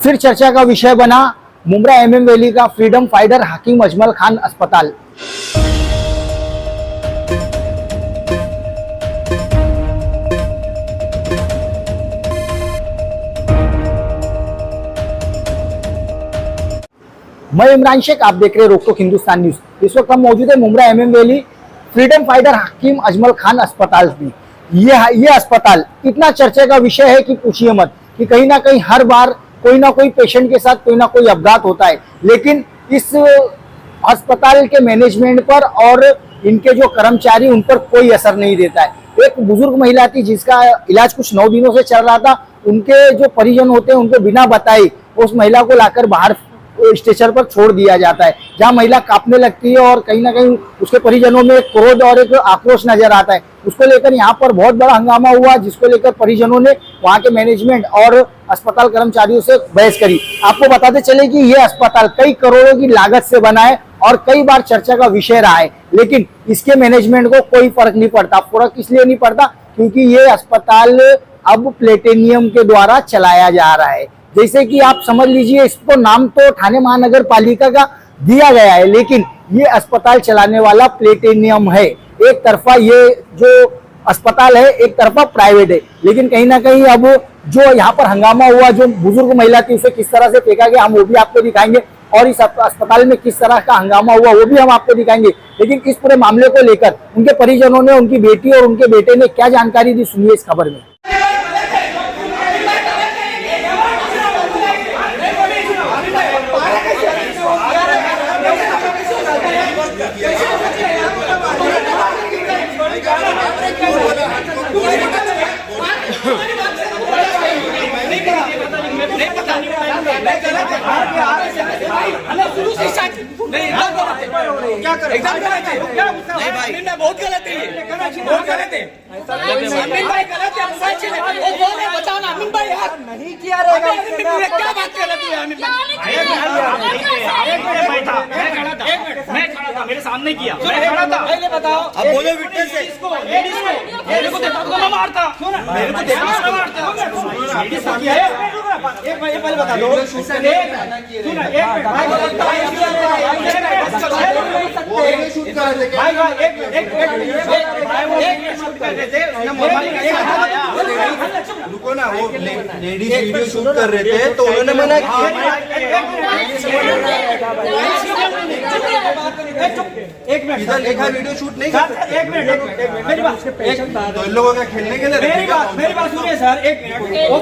फिर चर्चा का विषय बना मुंब्रा एमएम वैली का फ्रीडम फाइटर हकीम अजमल खान अस्पताल। मैं इमरान शेख, आप देख रहे हैं रोकटोक हिंदुस्तान न्यूज। इस वक्त हम मौजूद है Mumbra MM valley freedom fighter Hakim Ajmal Khan अस्पताल में। ये अस्पताल इतना चर्चा का विषय है कि पूछिए मत, कि कहीं ना कहीं हर बार कोई ना कोई पेशेंट के साथ कोई ना कोई अपघात होता है, लेकिन इस अस्पताल के मैनेजमेंट पर और इनके जो कर्मचारी उन पर कोई असर नहीं देता है। एक बुजुर्ग महिला थी जिसका इलाज कुछ 9 दिनों से चल रहा था, उनके जो परिजन होते हैं उनको बिना बताए उस महिला को लाकर बाहर स्ट्रेचर पर छोड़ दिया जाता है, जहां महिला कांपने लगती है और कहीं ना कहीं उसके परिजनों में एक क्रोध और एक आक्रोश नजर आता है। उसको लेकर यहाँ पर बहुत बड़ा हंगामा हुआ, जिसको लेकर परिजनों ने वहाँ के मैनेजमेंट और अस्पताल कर्मचारियों से बहस करी। आपको बताते चले कि ये अस्पताल कई करोड़ों की लागत से बना है और कई बार चर्चा का विषय रहा है, लेकिन इसके मैनेजमेंट को कोई फर्क नहीं पड़ता। फर्क इसलिए नहीं पड़ता क्योंकि ये अस्पताल अब प्लेटिनियम के द्वारा चलाया जा रहा है। जैसे कि आप समझ लीजिए, इसको नाम तो ठाणे महानगर पालिका का दिया गया है, लेकिन ये अस्पताल चलाने वाला प्लेटिनियम है। एक तरफा ये जो अस्पताल है, एक तरफा प्राइवेट है, लेकिन कहीं ना कहीं अब जो यहाँ पर हंगामा हुआ, जो बुजुर्ग महिला थी उसे किस तरह से फेंका गया, हम वो भी आपको दिखाएंगे, और इस अस्पताल में किस तरह का हंगामा हुआ वो भी हम आपको दिखाएंगे। लेकिन इस पूरे मामले को लेकर उनके परिजनों ने, उनकी बेटी और उनके बेटे ने क्या जानकारी दी, सुनिए इस खबर में। नहीं भाई, बहुत गलत है, बहुत गलत है। अमीन भाई गलत है, वो बोल रहे बचाओ ना अमीन भाई यार, नहीं किया रे, क्या बात कर रहे थे अमीन भाई? मैं खड़ा था, मेरे सामने किया, मैं खड़ा था। पहले बताओ, अब बोलो विटनेस है, मेरे को देखा तो मैं मारता, मेरे को देखा तो मैं मारता। एक भाई पहले बता दो, रुको ना, वो लेडीज वीडियो शूट कर रहे थे तो उन्होंने मना किया। इधर लिखा वीडियो शूट नहीं करते। एक मिनट मेरी बात, तो इन लोगों का खेलने के लिए मेरी बात सुनिए सर, एक मिनट। वो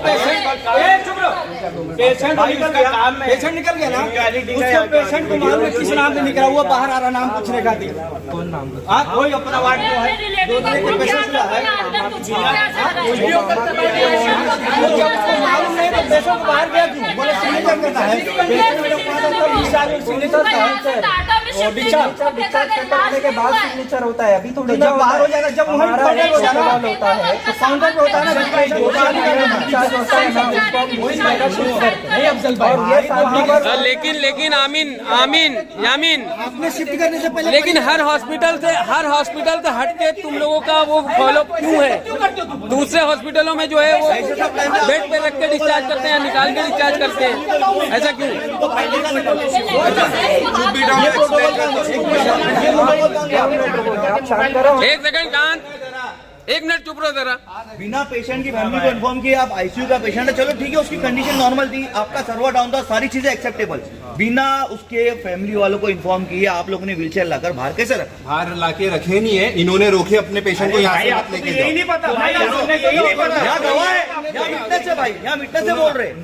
पेशेंट निकल गया ना, उसको पेशेंट को मालूम है किस नाम से निकला हुआ, बाहर आ रहा नाम पूछने का थी। कौन नाम? कोई अपना वार्ड को है, पेशेंट है, मालूम नहीं तो पेशेंट को बाहर गया क्यों? बोले सिग्नेचर करना है, करने के बाद सिग्नेचर होता है। अभी थोड़ी जब बाहर हो जाएगा, जब हमारा सवाल होता है तो काउंटर पे होता है ना, नहीं अफजल भाई। लेकिन आमीन आपने शिफ्ट करने से पहले, लेकिन हर हॉस्पिटल से हटके तुम लोगों का वो फॉलो क्यों है? दूसरे हॉस्पिटलों में जो है वो बेड पे रख के डिस्चार्ज करते हैं, निकाल के डिस्चार्ज करते हैं, ऐसा क्यों? एक सेकंड शांत, 1 मिनट चुप रहो जरा। बिना पेशेंट की फैमिली को इन्फॉर्म किया आप आईसीयू का पेशेंट है, चलो ठीक है, उसकी कंडीशन नॉर्मल थी, आपका सर्वर डाउन था, सारी चीजें एक्सेप्टेबल। बिना उसके फैमिली वालों को इन्फॉर्म किए आप लोगों ने व्हीलचेयर लाकर बाहर कैसे रखा? बाहर लाके रखे नहीं है, इन्होंने रोके अपने पेशेंट को यहाँ से मत लेके जाओ। नहीं पता भाई, यहाँ गवाह है, यहाँ विटनेस है भाई, यहाँ विटनेस से बोल रहे हैं।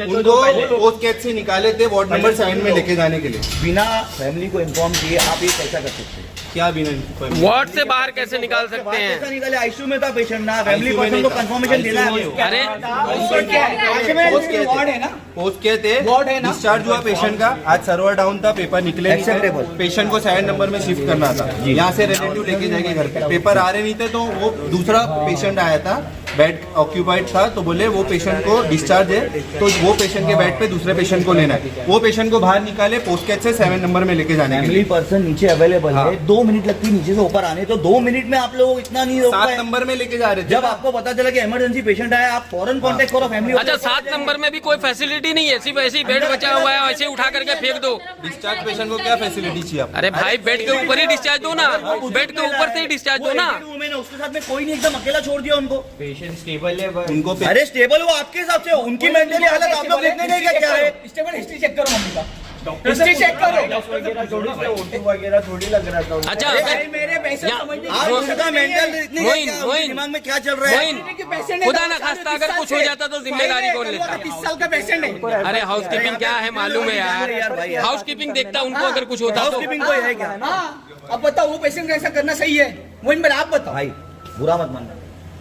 उनको पोस्ट केस से निकाले थे वार्ड नंबर 7 में लेके जाने के लिए। बिना फैमिली को इन्फॉर्म किए आप ये कैसा कर सकते हैं? क्या बिना वार्ड से बाहर कैसे निकाल सकते हैं? कैसा निकाले? आईसीयू में था पेशेंट ना, फैमिली पर्सन को कंफर्मेशन देना है। अरे पोस्ट किए थे, डिस्चार्ज हुआ पेशेंट का, आज सर्वर डाउन था, पेपर निकले नहीं थे, पेशेंट को 7 नंबर में शिफ्ट करना था, यहाँ से रिलेटिव लेके जाएंगे घर पे, पेपर आ रहे नहीं थे तो वो दूसरा पेशेंट आया था बेड ऑक्यूपाइड था, तो बोले वो पेशेंट को डिस्चार्ज है, तो वो पेशेंट के बेड पे दूसरे पेशेंट को लेना है। वो पेशेंट को बाहर निकाले पोस्टकेट से 7 नंबर में लेके जाने के फैमिली लिए। पर्सन नीचे अवेलेबल हाँ। है, 2 मिनट लगती है नीचे से ऊपर आने, तो 2 मिनट में आप लोग इतना नहीं रोक 7 पाए। नंबर में लेके जा रहे थे। जब आपको पता चला कि इमरजेंसी पेशेंट आया, आप फौरन कांटेक्ट करो फैमिली। अच्छा 7 नंबर में भी कोई फैसिलिटी नहीं है, सिर्फ ऐसे ही बेड बचा हुआ है, ऐसे उठा करके फेंक दो। डिस्चार्ज पेशेंट को क्या फैसिलिटी चाहिए आपको? अरे भाई बेड के ऊपर ही डिस्चार्ज दो ना, बेड के ऊपर से ही डिस्चार्ज दो ना। उसके साथ में कोई नहीं, एकदम अकेला छोड़ दिया उनको। पेशेंट स्टेबल है उनको अरे स्टेबल वो आपके हिसाब से, उनकी मेंटली हालत आप लोग देखने गए क्या है? स्टेबल हिस्ट्री चेक करो मम्मी का, हिस्ट्री चेक करो वगैरह थोड़ी लग रहा था। अच्छा मेरे पैसे आप उसका मेंटल इतने मोइन, दिमाग में क्या चल रहा है? मोइन, खुदा ना खास्ता अगर कुछ हो जाता तो जिम्मेदारी कौन लेता? 30 साल का पेशेंट है। अरे हाउस कीपिंग क्या है मालूम है यार, हाउस कीपिंग देखता उनको अगर कुछ होता तो। हाउसकीपिंग कोई है क्या? हाँ, अब बताओ वो पेशेंट का ऐसा करना सही है? मोइन भाई आप बताओ। भाई बुरा मत मानना,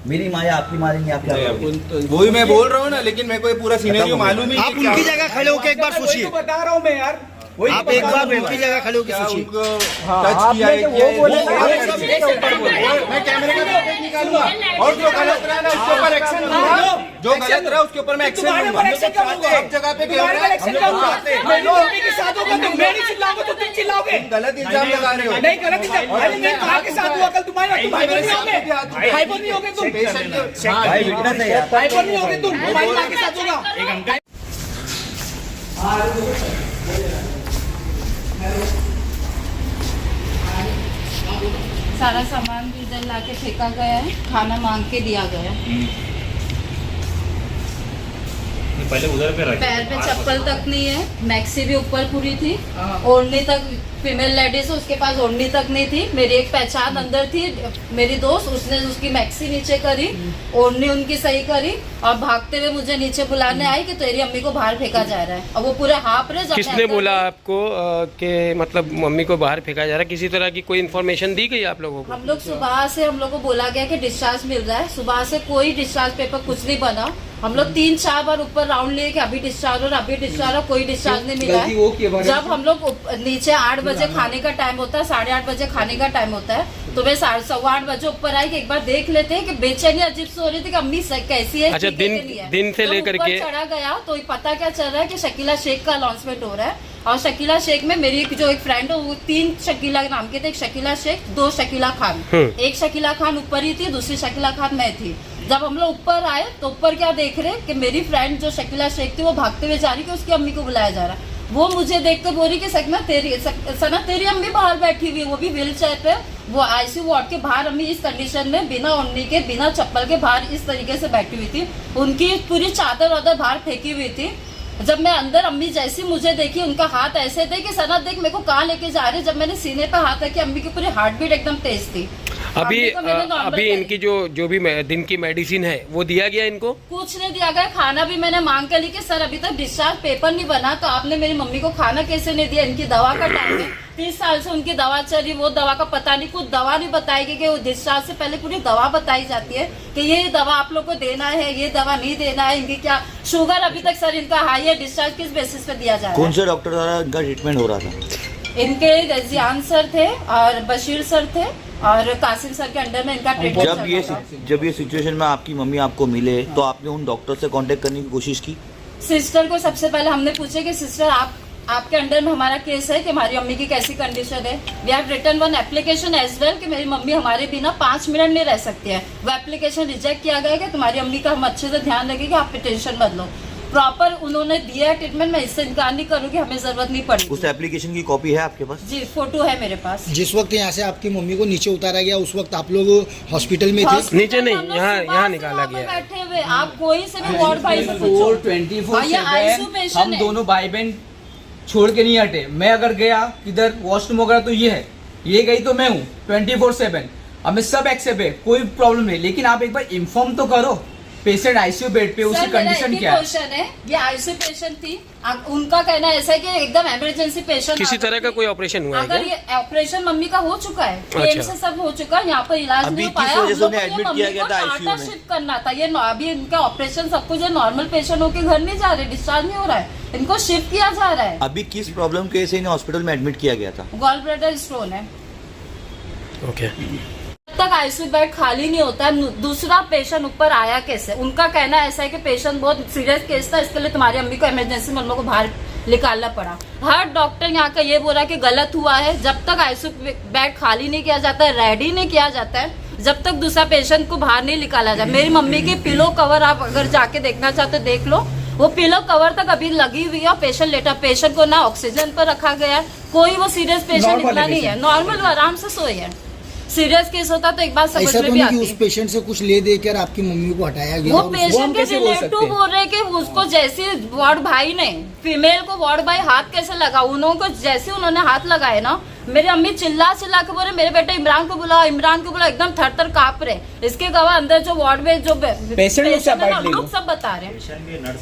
मेरी माँ या आपकी माँ नहीं, आप क्या करोगे? वही मैं बोल रहा हूँ ना, लेकिन मेरे को ये पूरा सीनरियो मालूम ही आप उनकी जगह खड़े होकर एक बार सोचिए। बता रहा हूँ मैं यार, आप एक बार उनकी जगह खड़े होकर क्या सोचिए। उनको टच किया है क्या है? मैं कैमरे का फुटेज निकालूंगा और जो गलत रहा ना उसके ऊपर एक्शन लूंगा, जो गलत रहा उसके ऊपर मैं एक्शन लूंगा। सब जगह पे मैं मम्मी के साथ होगा तो मैं नहीं चिल्लाऊंगा तो तुम चिल्लाओगे। गलत इल्जाम लगा रहे हो। नहीं गलत इल्जाम, अरे मैं कहाँ के साथ हुआ कल तुम्हारा, तुम हाइपर नहीं होगे, हाइपर नहीं होगे तुम, भाई विटनेस है यार। हाइपर नहीं होगे तुम, तुम्हारी माँ के साथ होगा। सारा सामान भी इधर लाके फेंका गया है, खाना मांग के दिया गया है। पहले उधर पे रख। पैर पे चप्पल तक नहीं है, मैक्सी भी ऊपर पूरी थी, ओढ़नी तक फीमेल लेडीज उसके पास ओढ़नी तक नहीं थी। मेरी एक पहचान अंदर थी, मेरी दोस्त, उसने उसकी मैक्सी नीचे करी, ओढ़नी उनकी सही करी और भागते हुए मुझे नीचे बुलाने आई कि तेरी अम्मी को बाहर फेंका जा रहा है। और वो पूरे हाफ रहे। जब किसने बोला आपको कि मतलब मम्मी को बाहर फेंका जा रहा है? किसी तरह की कोई इन्फॉर्मेशन दी गई आप लोगों को? हम लोग सुबह से हम लोग को बोला गया कि डिस्चार्ज मिल रहा है, सुबह से कोई डिस्चार्ज पेपर कुछ नहीं बना। हम लोग 3-4 बार ऊपर राउंड लिए कि अभी डिस्चार्ज हो, अभी डिस्चार्ज हो, कोई डिस्चार्ज नहीं मिला है। जब हम लोग नीचे 8 बजे खाने का टाइम होता है, 8:30 बजे खाने का टाइम होता है, तो मैं 8:15 बजे ऊपर आई कि एक बार देख लेते हैं कि बेचैनी अजीब से हो रही थी कि अम्मी कैसी है। अच्छा, ठीक है कि नहीं है। दिन से जब लेकर ऊपर के चढ़ा गया तो पता क्या चल रहा है कि शकीला शेख का अनाउंसमेंट हो रहा है। और शकीला शेख में मेरी जो एक फ्रेंड है वो 3 शकीला नाम के थे, एक शकीला शेख, 2 शकीला खान। एक शकीला खान ऊपर ही थी, दूसरी शकीला खान मैं थी। जब हम लोग ऊपर आए तो ऊपर क्या देख रहे कि मेरी फ्रेंड जो शकीला शेख थी वो भागते हुए जा रही कि उसकी अम्मी को बुलाया जा रहा है। वो मुझे देख कर बोल रही कि सना तेरी अम्मी बाहर बैठी हुई है, वो भी व्हील चेयर पे, वो आईसीयू वार्ड के बाहर अम्मी इस कंडीशन में बिना ओढ़नी के बिना चप्पल के बाहर इस तरीके से बैठी हुई थी। उनकी पूरी चादर वादर बाहर फेंकी हुई थी। जब मैं अंदर, अम्मी जैसी मुझे देखी, उनका हाथ ऐसे थे कि सना देख मेरे को कहाँ लेके जा रहे। जब मैंने सीने पे हाथ रखी, अम्मी की पूरी हार्ट बीट एकदम तेज थी। अभी इनकी जो भी दिन की मेडिसिन है वो दिया गया इनको? कुछ नहीं दिया गया। खाना भी मैंने मांग कर ली कि सर अभी तक डिस्चार्ज पेपर नहीं बना, तो आपने मेरी मम्मी को खाना कैसे नहीं दिया? इनकी दवा का टाइम है, 30 साल से उनकी दवा चल रही, वो दवा का पता नहीं, कुछ दवा नहीं बताएगी कि वो डिस्चार्ज से पहले पूरी दवा बताई जाती है कि ये दवा आप लोग को देना है, ये दवा नहीं देना है। इनकी क्या शुगर अभी तक सर इनका हाई है, डिस्चार्ज किस बेसिस पे दिया जा रहा है? कौन से डॉक्टर द्वारा इनका ट्रीटमेंट हो रहा था? इनके जियान सर थे और बशीर सर थे और कासिम सर के अंडर में इनका ट्रीटमेंट चल रहा था। जब ये सिचुएशन में आपकी मम्मी आपको मिले तो आपने उन डॉक्टर से कांटेक्ट करने की कोशिश की? सिस्टर को सबसे पहले हमने पूछे कि सिस्टर आपके अंडर में हमारा केस है कि हमारी मम्मी की कैसी कंडीशन है। We have written 1 application as well कि मेरी मम्मी हमारे बिना 5 मिनट नहीं रह सकती है। वो एप्लीकेशन रिजेक्ट किया गया कि तुम्हारी मम्मी का हम अच्छे से ध्यान रखेंगे, आप टेंशन मत लो। प्रॉपर उन्होंने दिया है ट्रीटमेंट, मैं इससे इनकार नहीं करूँगी, हमें जरूरत नहीं पड़ी। उस एप्लीकेशन की कॉपी है आपके पास? जी, फोटो है मेरे पास। जिस वक्त यहाँ से आपकी मम्मी को नीचे उतारा गया उस वक्त आप लोग हॉस्पिटल में थे? नीचे नहीं, यहाँ निकाला गया। बैठे हुए आप कोई से भी वार्ड भाई से पूछो। 24/7 हम दोनों भाई बहन छोड़ के नहीं हटे। मैं अगर गया किधर वॉशरूम वगैरह तो ये है, ये गई तो मैं हूँ 24/7। हमें सब एक्सेप्ट है, कोई प्रॉब्लम नहीं, लेकिन आप एक बार इन्फॉर्म तो करो पेशेंट आईसीयू बेड पे, उसकी कंडीशन क्या है? ये आईसीयू पेशेंट थी, उनका कहना ऐसा है कि एकदम इमरजेंसी पेशेंट। किसी तरह का कोई ऑपरेशन हुआ है क्या? अगर ये ऑपरेशन मम्मी का हो चुका है, पेन अच्छा। से सब हो चुका है, यहाँ पर इलाज नहीं हो पाया, वजह से उन्हें एडमिट किया गया था आईसीयू में? शिफ्ट करना था। ये अभी इनका ऑपरेशन सब कुछ नॉर्मल पेशेंट होके घर नहीं जा रहे, डिस्चार्ज नहीं हो रहा है, इनको शिफ्ट किया जा रहा है। अभी किस प्रॉब्लम के से इन्हें हॉस्पिटल में एडमिट किया गया था? गॉल ब्लैडर स्टोन है। ओके। जब तक आईसीयू बेड खाली नहीं होता है, दूसरा पेशेंट ऊपर आया कैसे? उनका कहना ऐसा है कि पेशेंट बहुत सीरियस केस था, इसके लिए तुम्हारी अम्मी को इमरजेंसी में लोगों को बाहर निकालना पड़ा। हर डॉक्टर यहाँ का ये बोल रहा है कि गलत हुआ है। जब तक आईसीयू बेड खाली नहीं किया जाता है, रेडी नहीं किया जाता है, जब तक दूसरा पेशेंट को बाहर नहीं निकाला जाए। मेरी मम्मी की पिलो कवर आप अगर जाके देखना चाहते हो देख लो, वो पिलो कवर तक अभी लगी हुई है और पेशेंट लेटा। पेशेंट को ना ऑक्सीजन पर रखा गया है, कोई वो सीरियस पेशेंट इतना नहीं है, नॉर्मल आराम से सोए है। सीरियस केस होता तो एक बात समझ ऐसा में तो भी नहीं कि आती। उस पेशेंट से कुछ ले देकर आपकी मम्मी को हटाया गया वो और पेशेंट के रिलेटिव बोल रहे कि उसको जैसे वार्ड भाई ने फीमेल को वार्ड भाई हाथ कैसे लगा, उन्होंने जैसे उन्होंने हाथ लगाए ना, मेरी अम्मी चिल्ला चिल्ला के बोल रहे मेरे बेटे इमरान को बुलाओ, इमरान को बुलाओ, एकदम थर थर कांप रहे। इसके गवाह अंदर जो वार्ड में जो पेशेंट लोग सब बता रहे हैं।